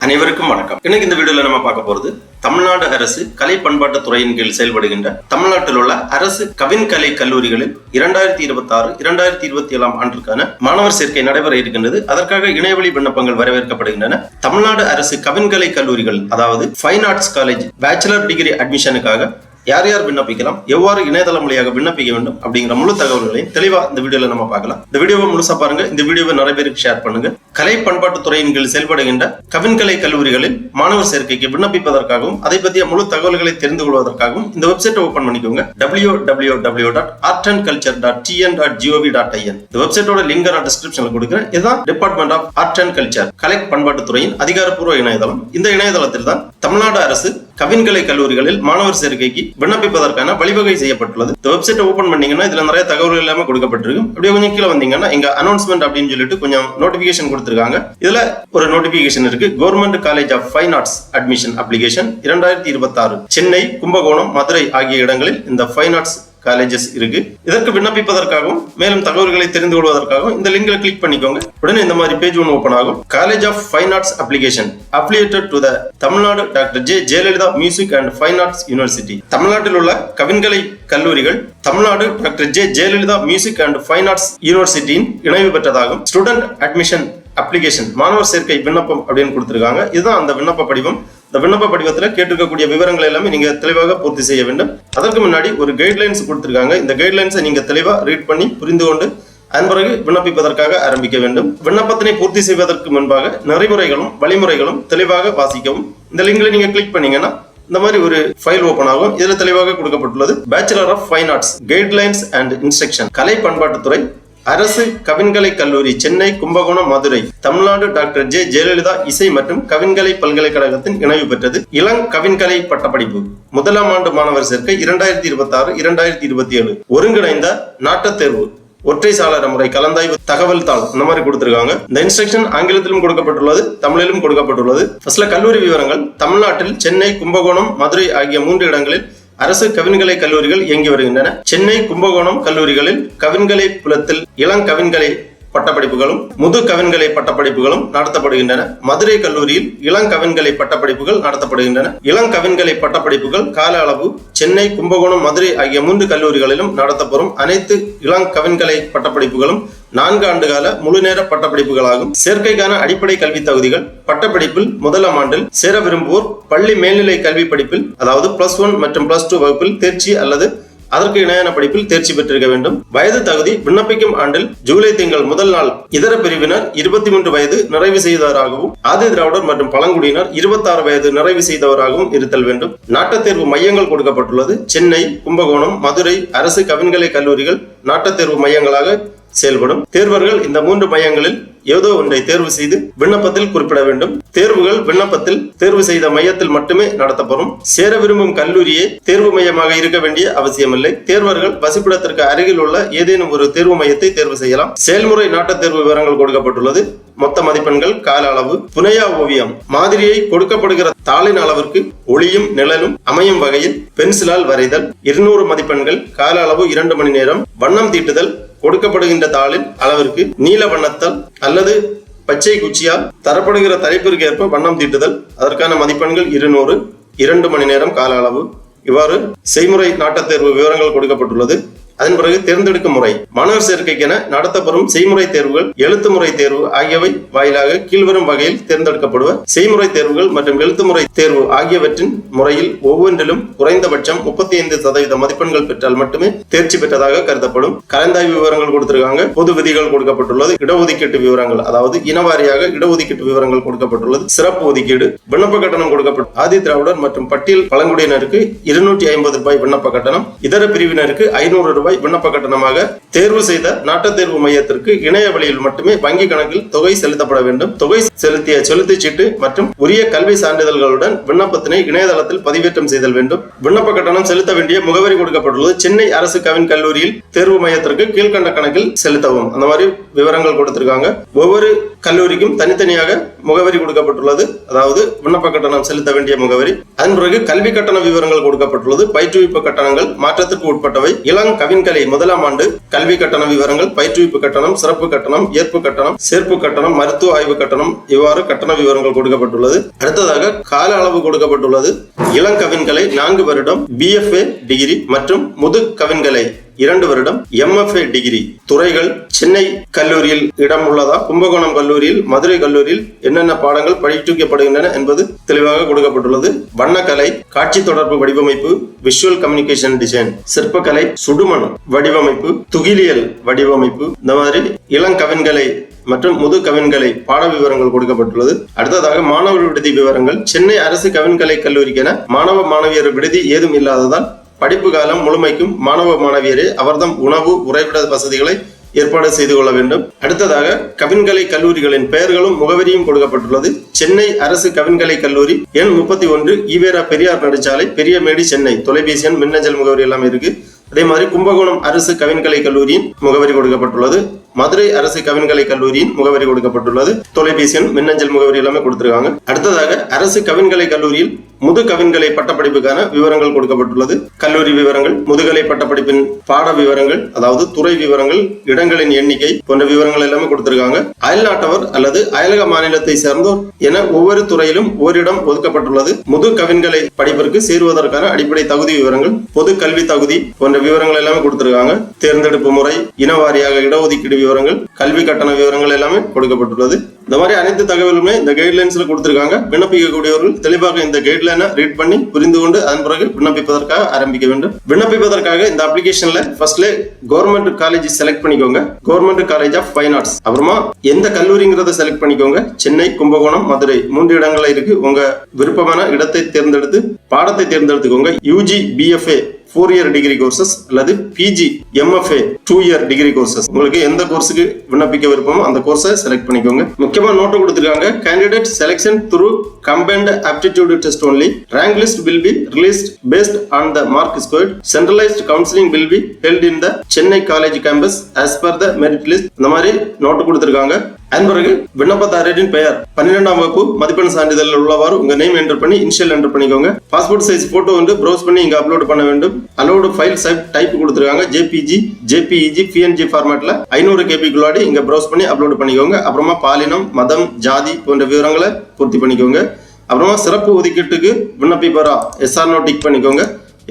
அனைவருக்கும் வணக்கம். இன்னைக்கு இந்த வீடியோல நம்ம பார்க்க போறது தமிழ்நாடு அரசு கலை பண்பாட்டு துறையின் கீழ் செயல்படுகின்ற தமிழ்நாட்டில் உள்ள அரசு கவின்கலை கல்லூரிகளில் 2026-2027 ஆண்டிற்கான மாணவர் சேர்க்கை நடைபெற இருக்கின்றது. அதற்காக இணையவழி விண்ணப்பங்கள் வரவேற்கப்படுகின்றன. தமிழ்நாடு அரசு கவின்கலை கல்லூரிகள், அதாவது fine arts college bachelor degree அட்மிஷனுக்காக யார் யார் விண்ணப்பிக்கலாம், எவ்வாறு இணையதளம் வழியாக விண்ணப்பிக்க வேண்டும் அப்படிங்கிற முழு தகவல்களையும் தெளிவா இந்த வீடியோல நம்ம பார்க்கலாம். இந்த வீடியோவை முழுசா பாருங்க. இந்த வீடியோவை நிறைய பேருக்கு ஷேர் பண்ணுங்க. கலை பண்பாட்டு துறையின் கீழ் செயல்படுகின்ற கவின்கலை கல்லூரிகளில் மாணவர் சேர்க்கைக்கு விண்ணப்பிப்பதற்காகவும் அதை பற்றிய முழு தகவல்களை தெரிந்து கொள்வதற்காகவும் இந்த வெப்சைட்டை ஓபன் பண்ணிக்கோங்க. www.artandculture.tn.gov.in. இந்த வெப்சைட்டோட லிங்க் நான் டிஸ்கிரிப்ஷன்ல கொடுக்கிறேன். இதுதான் department of art and culture, கலை பண்பாட்டு துறையின் அதிகாரப்பூர்வ இணையதளம். இந்த இணையதளத்தில் தான் தமிழ்நாடு அரசு கவின்கலை கல்லூரிகளில் மாணவர் சேர்க்கைக்கு விண்ணப்பிப்பதற்கான வழிவகை செய்யப்பட்டுள்ளது. இந்த வெப்சைட்டை ஓபன் பண்ணீங்கன்னா இதுல நிறைய தகவல்கள் எல்லாமே கொடுக்கப்பட்டிருக்கும். அப்படியே கொஞ்சம் கீழே வந்தீங்கன்னா இங்க அனௌன்ஸ்மெண்ட் அப்படின்னு சொல்லிட்டு கொஞ்சம் நோட்டிபிகேஷன் கொடுத்திருக்காங்க. இதுல ஒரு நோட்டிபிகேஷன் இருக்கு. Government college of fine arts admission application 2026 Chennai, Kumbakonam, Madurai ஆகிய இடங்களில் இந்த ஃபைன் ஆர்ட்ஸ் காலேஜஸ் இருக்கு. இதற்கு விண்ணப்பிப்பதற்காகவும் மேலும் தகவல்களை தெரிந்து கொள்வதற்காகவும் இந்த லிங்க்ல கிளிக் பண்ணிக்கோங்க. உடனே இந்த மாதிரி பேஜ் ஒன்று ஓபன் ஆகும். College of fine arts application affiliated to the Tamil Nadu doctor J Jayalalithaa music and fine arts university. தமிழ்நாட்டில் உள்ள கவின்கலை கல்லூரிகள் Tamil Nadu doctor J Jayalalithaa music and fine arts யூனிவர்சிட்டியின் இணைவு பெற்றதாகும். ஸ்டூடெண்ட் அட்மிஷன் அப்ளிகேஷன், மாணவர் சேர்க்கை விண்ணப்பம் அப்படின்னு கொடுத்திருக்காங்க. இதுதான் அந்த விண்ணப்ப படிவம். இந்த விண்ணப்ப படிவத்தில் கேட்டிருக்கக்கூடிய விவரங்கள் எல்லாமே நீங்க தெளிவாக பூர்த்தி செய்ய வேண்டும். அதற்கு முன்னாடி ஒரு கைட்லைன்ஸ் கொடுத்திருக்காங்க. இந்த கைட்லைன்ஸை நீங்க தெளிவா ரீட் பண்ணி புரிந்து கொண்டு அதன் பிறகு விண்ணப்பிப்பதற்காக ஆரம்பிக்க வேண்டும். விண்ணப்பத்தினை பூர்த்தி செய்வதற்கு முன்பாக நெறிமுறைகளும் வழிமுறைகளும் தெளிவாக வாசிக்கவும். இந்த லிங்க்ல நீங்க கிளிக் பண்ணீங்கன்னா இந்த மாதிரி ஒரு ஃபைல் ஓபன் ஆகும். இதுல தெளிவாக கொடுக்கப்பட்டுள்ளது bachelor of fine arts guidelines and instruction, கலை பண்பாட்டுத்துறை, அரசு கவின்கலை கல்லூரி, சென்னை, கும்பகோணம், மதுரை, தமிழ்நாடு டாக்டர் ஜே ஜெயலலிதா இசை மற்றும் கவின்கலை பல்கலைக்கழகத்தின் இணைவு பெற்றது. இளங் கவின்கலை பட்டப்படிப்பு முதலாம் ஆண்டு மாணவர் சேர்க்கை 2026-2027 ஒருங்கிணைந்த நாட்டுத் தேர்வு ஒற்றை சாளர முறை கலந்தாய்வு தகவல் தாள் இந்த மாதிரி கொடுத்திருக்காங்க. இந்த இன்ஸ்ட்ரக்ஷன் ஆங்கிலத்திலும் கொடுக்கப்பட்டுள்ளது, தமிழிலும் கொடுக்கப்பட்டுள்ளது. ஃபர்ஸ்ட்ல கல்லூரி விவரங்கள். தமிழ்நாட்டில் சென்னை, கும்பகோணம், மதுரை ஆகிய 3 இடங்களில் அரசு கவின்கலை கல்லூரிகள் இயங்கி வருகின்றன. சென்னை, கும்பகோணம் கல்லூரிகளில் கவின்கலை புலத்தில் இளங்கவின்கலை பட்டப்படிப்புகளும் முது கவின்கலை பட்டப்படிப்புகளும் நடத்தப்படுகின்றன. மதுரை கல்லூரியில் இளங்கவின்கலை பட்டப்படிப்புகள் நடத்தப்படுகின்றன. இளங்கவின்கலை பட்டப்படிப்புகள் கால அளவு சென்னை, கும்பகோணம், மதுரை ஆகிய 3 கல்லூரிகளிலும் நடத்தப்படும் அனைத்து இளங்கவின்கலை பட்டப்படிப்புகளும் 4 ஆண்டு கால முழுநேர பட்டப்படிப்புகளாகும். சேர்க்கைக்கான அடிப்படை கல்வி தகுதிகள். பட்டப்படிப்பில் முதலாம் ஆண்டில் சேர விரும்புவோர் பள்ளி மேல்நிலை கல்வி படிப்பில், அதாவது +1 மற்றும் +2 வகுப்பில் தேர்ச்சி அல்லது அதற்கு இணையான படிப்பில் தேர்ச்சி பெற்றிருக்க வேண்டும். வயது தகுதி. விண்ணப்பிக்கும் ஆண்டில் ஜூலை திங்கள் முதல் நாள் இதர பிரிவினர் 23 வயது நிறைவு செய்தவராகவும், ஆதி திராவிடர் மற்றும் பழங்குடியினர் 26 வயது நிறைவு செய்தவராகவும் இருத்தல் வேண்டும். நாட்டுத் தேர்வு மையங்கள் கொடுக்கப்பட்டுள்ளது. சென்னை, கும்பகோணம், மதுரை அரசு கவின்கலை கல்லூரிகள் நாட்டுத் தேர்வு மையங்களாக செயல்படும். தேர்வர்கள் இந்த 3 மையங்களில் ஏதோ ஒன்றை தேர்வு செய்து விண்ணப்பத்தில் குறிப்பிட வேண்டும். தேர்வுகள் விண்ணப்பத்தில் தேர்வு செய்த மையத்தில் மட்டுமே நடத்தப்படும். சேர விரும்பும் கல்லூரியே தேர்வு மையமாக இருக்க வேண்டிய அவசியமில்லை. தேர்வர்கள் வசிப்பிடத்திற்கு அருகில் உள்ள ஏதேனும் ஒரு தேர்வு மையத்தை தேர்வு செய்யலாம். செயல்முறை நாட்டுத் தேர்வு விவரங்கள் கொடுக்கப்பட்டுள்ளது. மொத்த மதிப்பெண்கள், கால அளவு, புனையா ஓவியம் மாதிரியை கொடுக்கப்படுகிற தாளின் அளவிற்கு ஒளியும் நிழலும் அமையும் வகையில் பென்சிலால் வரைதல் 200 மதிப்பெண்கள், கால அளவு 2 மணி நேரம். வண்ணம் தீட்டுதல். கொடுக்கப்படுகின்ற தாளின் அளவிற்கு நீல வண்ணத்தால் அல்லது பச்சை குச்சியால் தரப்படுகிற தலைப்பிற்கு ஏற்ப வண்ணம் தீட்டுதல். அதற்கான மதிப்பெண்கள் 200, 2 மணி நேரம், கால அளவு. இவ்வாறு செய்முறை நாட்டுத் தேர்வு விவரங்கள் கொடுக்கப்பட்டுள்ளது. அதன் பிறகு தேர்ந்தெடுக்கும் முறை. மாணவர் சேர்க்கைக்கென நடத்தப்படும் செய்முறை தேர்வுகள், எழுத்து முறை தேர்வு ஆகியவை வாயிலாக கீழ்வரும் வகையில் தேர்ந்தெடுக்கப்படுவர். செய்முறை தேர்வுகள் மற்றும் எழுத்துமுறை தேர்வு ஆகியவற்றின் முறையில் ஒவ்வொன்றிலும் குறைந்தபட்சம் 35% மதிப்பெண்கள் பெற்றால் மட்டுமே தேர்ச்சி பெற்றதாக கருதப்படும். கலந்தாய்வு விவரங்கள் கொடுத்திருக்காங்க. பொது விதிகள் கொடுக்கப்பட்டுள்ளது. இடஒதுக்கீட்டு விவரங்கள், அதாவது இனவாரியாக இடஒதுக்கீட்டு விவரங்கள் கொடுக்கப்பட்டுள்ளது. சிறப்பு ஒதுக்கீடு. விண்ணப்ப கட்டணம் கொடுக்கப்பட்டு ஆதி திராவிடர் மற்றும் பட்டியல் பழங்குடியினருக்கு 250 ரூபாய் விண்ணப்ப கட்டணம், இதர பிரிவினருக்கு 500 ரூபாய் விண்ணப்ப கட்டணமாக தேர்வு செய்த நாட்டுத் தேர்வு மையத்திற்கு இணைய வழியில் மட்டுமே வங்கி கணக்கில் தொகை செலுத்தப்பட வேண்டும். தொகை செலுத்திய செலுத்துச் சீட்டு மற்றும் உரிய கல்வி சான்றிதழ்களுடன் விண்ணப்பத்தினை இணையதளத்தில் பதிவேற்றம் செய்தல் வேண்டும். விண்ணப்ப கட்டணம் செலுத்த வேண்டிய முகவரி கொடுக்கப்பட்டுள்ளது. சென்னை அரசு கவின் கல்லூரியில் தேர்வு மையத்திற்கு கீழ்கண்ட கணக்கில் செலுத்தவும். அந்த மாதிரி விவரங்கள் கொடுத்திருக்காங்க. ஒவ்வொரு கல்லூரிக்கும் தனித்தனியாக முகவரி கொடுக்கப்பட்டுள்ளது. அதாவது விண்ணப்ப கட்டணம் செலுத்த வேண்டிய முகவரி. அதன் பிறகு கல்வி கட்டண விவரங்கள் கொடுக்கப்பட்டுள்ளது. பயிற்றுவிப்பு கட்டணங்கள் மாற்றத்திற்கு உட்பட்டவை. இளம் கவின் கவின்கலை முதலாம் ஆண்டு கல்வி கட்டண விவரங்கள், பயிற்றுவிப்பு கட்டணம், சிறப்பு கட்டணம், ஏற்பு கட்டணம், சேர்ப்பு கட்டணம், மருத்துவ ஆய்வு கட்டணம், இவ்வாறு கட்டண விவரங்கள் கொடுக்கப்பட்டுள்ளது. அடுத்ததாக கால அளவு கொடுக்கப்பட்டுள்ளது. இளங்கவின்கலை 4 வருடம் BFA டிகிரி மற்றும் முது கவின்கலை 2 வருடம் MFA டிகிரி. துறைகள் சென்னை கல்லூரியில் இடம் உள்ளதா, கும்பகோணம் கல்லூரியில், மதுரை கல்லூரியில் என்னென்ன பாடங்கள் படிப்பிக்கப்படுகின்றன என்பது தெளிவாக கொடுக்கப்பட்டுள்ளது. வண்ணக்கலை, காட்சி தொடர்பு வடிவமைப்பு, விஷுவல் கம்யூனிகேஷன் டிசைன், சிற்பக்கலை, சுடுமண் வடிவமைப்பு, துகிலியல் வடிவமைப்பு, இந்த மாதிரி இளங்கவின்கலை மற்றும் முது கவின்கலை பாட விவரங்கள் கொடுக்கப்பட்டுள்ளது. அடுத்ததாக மாணவர் விடுதி விவரங்கள். சென்னை அரசு கவின்கலை கல்லூரிக்கென மாணவ மாணவியர் விடுதி ஏதும் இல்லாததால் படிப்பு காலம் முழுமைக்கும் மாணவ மாணவியரே அவர்தம் உணவு உறைவிட வசதிகளை ஏற்பாடு செய்து கொள்ள வேண்டும். அடுத்ததாக கவின்கலை கல்லூரிகளின் பெயர்களும் முகவரியும் கொடுக்கப்பட்டுள்ளது. சென்னை அரசு கவின்கலை கல்லூரி எண் 31 ஈவேரா பெரியார் நடுச்சாலை, பெரியமேடு, சென்னை. தொலைபேசி எண், மின்னஞ்சல் முகவரி எல்லாம் இருக்கு. அதே மாதிரி கும்பகோணம் அரசு கவின்கலை கல்லூரியின் முகவரி கொடுக்கப்பட்டுள்ளது. மதுரை அரசு கவின்கலை கல்லூரியின் முகவரி கொடுக்கப்பட்டுள்ளது. தொலைபேசி எண், மின்னஞ்சல் முகவரி எல்லாமே கொடுத்திருக்காங்க. அடுத்ததாக அரசு கவின்கலை கல்லூரியில் முது கவின்கலை பட்டப்படிப்புக்கான விவரங்கள் கொடுக்கப்பட்டுள்ளது. கல்லூரி விவரங்கள், முதுகலை பட்டப்படிப்பின் பாட விவரங்கள், அதாவது துறை விவரங்கள், இடங்களின் எண்ணிக்கை போன்ற விவரங்கள் எல்லாமே கொடுத்திருக்காங்க. அயல்நாட்டவர் அல்லது அயலக மாநிலத்தை சேர்ந்தோர் என ஒவ்வொரு துறையிலும் ஓரிடம் ஒதுக்கப்பட்டுள்ளது. முது கவின்கலை படிப்பிற்கு சேருவதற்கான அடிப்படை தகுதி விவரங்கள், பொது கல்வி தகுதி போன்ற விவரங்கள் எல்லாமே கொடுத்திருக்காங்க. தேர்ந்தெடுப்பு முறை, இனவாரியாக இடஒதுக்கீடு விவரங்கள், கல்வி கட்டண விவரங்கள் எல்லாமே கொடுக்கப்பட்டுள்ளது. இந்த மாதிரி அனைத்து தகவலுமே இந்த கைட்லைன்ஸ்ல கொடுத்திருக்காங்க. விண்ணப்பிக்கக்கூடியவர்கள் தெளிவாக இந்த கைட்லைனை ரீட் பண்ணி புரிந்து கொண்டு அதன் பிறகு விண்ணப்பிப்பதற்காக ஆரம்பிக்க வேண்டும். விண்ணப்பிப்பதற்காக இந்த அப்ளிகேஷன்ல ஃபர்ஸ்ட்ல கவர்மெண்ட் காலேஜ் செலக்ட் பண்ணிக்கோங்க. Government college of fine arts. அப்புறமா எந்த கல்லூரிங்கிறத செலக்ட் பண்ணிக்கோங்க. சென்னை, கும்பகோணம், மதுரை 3 இடங்கள்ல இருக்கு. உங்க விருப்பமான இடத்தை தேர்ந்தெடுத்து பாடத்தை தேர்ந்தெடுத்துக்கோங்க. UG BFA 4 year degree courses அல்லது PG MFA 2 year degree courses. உங்களுக்கு எந்த கோர்ஸுக்கு விண்ணப்பிக்க விருப்பமோ அந்த கோர்ஸை செலக்ட் பண்ணிக்கோங்க. முக்கியமா நோட் கொடுத்திருக்காங்க. Candidate selection through combined aptitude test only. Rank list will be released based on the mark scored. Centralized counseling will be held in the Chennai College campus as per the merit list. இந்த மாதிரி note கொடுத்திருக்காங்க. அதன் பிறகு விண்ணப்பதாரரின் பெயர் 12ஆம் வகுப்பு மதிப்பெண் சான்றிதழில் உள்ளவாறு உங்க நேம் என்டர் பண்ணி இனிஷியல் என்டர் பண்ணிக்கோங்க. பாஸ்போர்ட் சைஸ் போட்டோ வந்து ப்ரௌஸ் பண்ணி இங்க அப்லோட் பண்ண வேண்டும். அலோடு ஃபைல் டைப் கொடுத்திருக்காங்க. JPG, JPEG, PNG ஃபார்மேட்ல 500 KB குள்ளாடி இங்க ப்ரௌஸ் பண்ணி அப்லோட் பண்ணிக்கோங்க. அப்புறமா பாலினம், மதம், ஜாதி போன்ற விவரங்களை பூர்த்தி பண்ணிக்கோங்க. அப்புறமா சிறப்பு ஒதுக்கீட்டுக்கு விண்ணப்பிப்பரா SR டிக் பண்ணிக்கோங்க.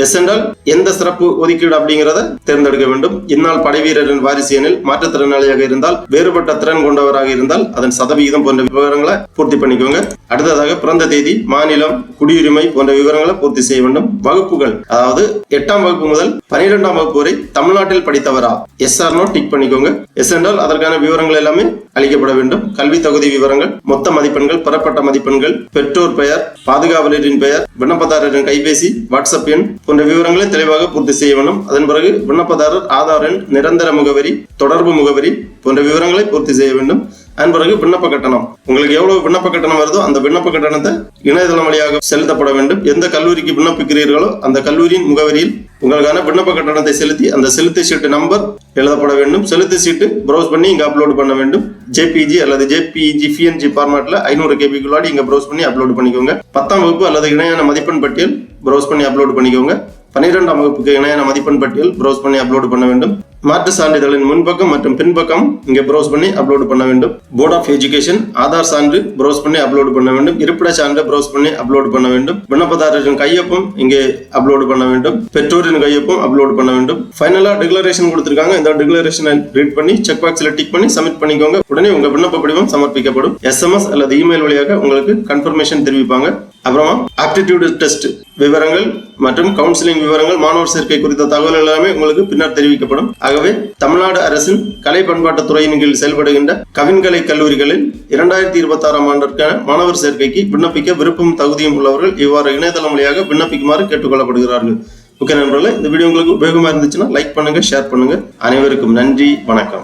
எஸ் என்றால் எந்த சிறப்பு ஒதுக்கீடு அப்படிங்கிறத தேர்ந்தெடுக்க வேண்டும். இந்நாள் படைவீரரின் வாரிசு எனில், மாற்றுத்திறனாளியாக இருந்தால், வேறுபட்ட திறன் கொண்டவராக இருந்தால் அதன் சதவிகிதம் போன்ற விவரங்களை பூர்த்தி பண்ணிக்கோங்க. அடுத்ததாக பிறந்த தேதி, மாநிலம், குடியுரிமை போன்ற விவரங்களை பூர்த்தி செய்ய வேண்டும். வகுப்புகள், அதாவது 8ஆம் வகுப்பு முதல் 12ஆம் வகுப்பு வரை தமிழ்நாட்டில் படித்தவரா SR டிக் பண்ணிக்கோங்க. எஸ் என்றால் அதற்கான விவரங்கள் எல்லாமே அளிக்கப்பட வேண்டும். கல்வி தகுதி விவரங்கள், மொத்த மதிப்பெண்கள், பெறப்பட்ட மதிப்பெண்கள், பெற்றோர் பெயர், பாதுகாவலரின் பெயர், விண்ணப்பதாரரின் கைபேசி, வாட்ஸ்அப் எண் போன்ற விவரங்களை தெளிவாக பூர்த்தி செய்ய வேண்டும். அதன் பிறகு விண்ணப்பதாரர் ஆதார் எண், நிரந்தர முகவரி, தொடர்பு முகவரி போன்ற விவரங்களை பூர்த்தி செய்ய வேண்டும். அதன் பிறகு விண்ணப்ப கட்டணம், உங்களுக்கு எவ்வளவு விண்ணப்ப கட்டணம் வருதோ அந்த விண்ணப்ப கட்டணத்தை இணையதளம் வழியாக செலுத்தப்பட வேண்டும். எந்த கல்லூரிக்கு விண்ணப்பிக்கிறீர்களோ அந்த கல்லூரியின் முகவரியில் உங்களுக்கான விண்ணப்ப கட்டணத்தை செலுத்தி அந்த செலுத்து சீட்டு நம்பர் எழுதப்பட வேண்டும். செலுத்து சீட்டு ப்ரௌஸ் பண்ணி இங்க அப்லோட் பண்ண வேண்டும். JPG அல்லது JPEG PNG ஃபார்மேட்ல 500 KB குள்ளாடி இங்க ப்ரௌஸ் பண்ணி அப்லோட் பண்ணிக்கோங்க. 10ஆம் வகுப்பு அல்லது இணையான மதிப்பெண் பட்டியல் ப்ரௌஸ் பண்ணி அப்லோட் பண்ணிக்கோங்க. 12ஆம் வகுப்புக்கு இணையான மதிப்பெண் பட்டியல் ப்ரௌஸ் பண்ணி அப்லோட் பண்ண வேண்டும். மாற்று சான்றிதழின் முன்பக்கம் மற்றும் பின்பக்கம் இங்கே ப்ரௌஸ் பண்ணி அப்லோட் பண்ண வேண்டும். போர்ட் ஆஃப் எஜுகேஷன் ஆதார் சான்று ப்ரௌஸ் பண்ணி அப்லோட் பண்ண வேண்டும். இருப்பிட சான்று ப்ரௌஸ் பண்ணி அப்லோட் பண்ண வேண்டும். விண்ணப்பதாரரின் கையொப்பம் இங்கே அப்லோட் பண்ண வேண்டும். பெற்றோரின் கையொப்பம் அப்லோட் பண்ண வேண்டும். ஃபைனலா டிக்ளரேஷன் கொடுத்திருக்காங்க. இந்த டிக்ளரேஷனை ரீட் பண்ணி செக் பாக்ஸ்ல டிக் பண்ணி சப்மிட் பண்ணிக்கோங்க. உடனே உங்க விண்ணப்ப படிவம் சமர்ப்பிக்கப்படும். SMS அல்லது இமெயில் வழியாக உங்களுக்கு கன்ஃபர்மேஷன் தெரிவிப்பாங்க. அப்புறமா ஆப்டிடியூட் டெஸ்ட் விவரங்கள் மற்றும் கவுன்சிலிங் விவரங்கள், மாணவர் சேர்க்கை குறித்த தகவல் எல்லாமே உங்களுக்கு பின்னர் தெரிவிக்கப்படும். ஆகவே தமிழ்நாடு அரசின் கலை பண்பாட்டு துறையின் கீழ் செயல்படுகின்ற கவின்கலை கல்லூரிகளில் 2026ஆம் ஆண்டிற்கான மாணவர் சேர்க்கைக்கு விண்ணப்பிக்க விருப்பம் தகுதியும் உள்ளவர்கள் இவ்வாறு இணையதளம் வழியாக விண்ணப்பிக்குமாறு கேட்டுக்கொள்ளப்படுகிறார்கள். ஓகே நண்பர்களே, இந்த வீடியோ உங்களுக்கு உபயோகமா இருந்துச்சுன்னா லைக் பண்ணுங்க, ஷேர் பண்ணுங்க. அனைவருக்கும் நன்றி, வணக்கம்.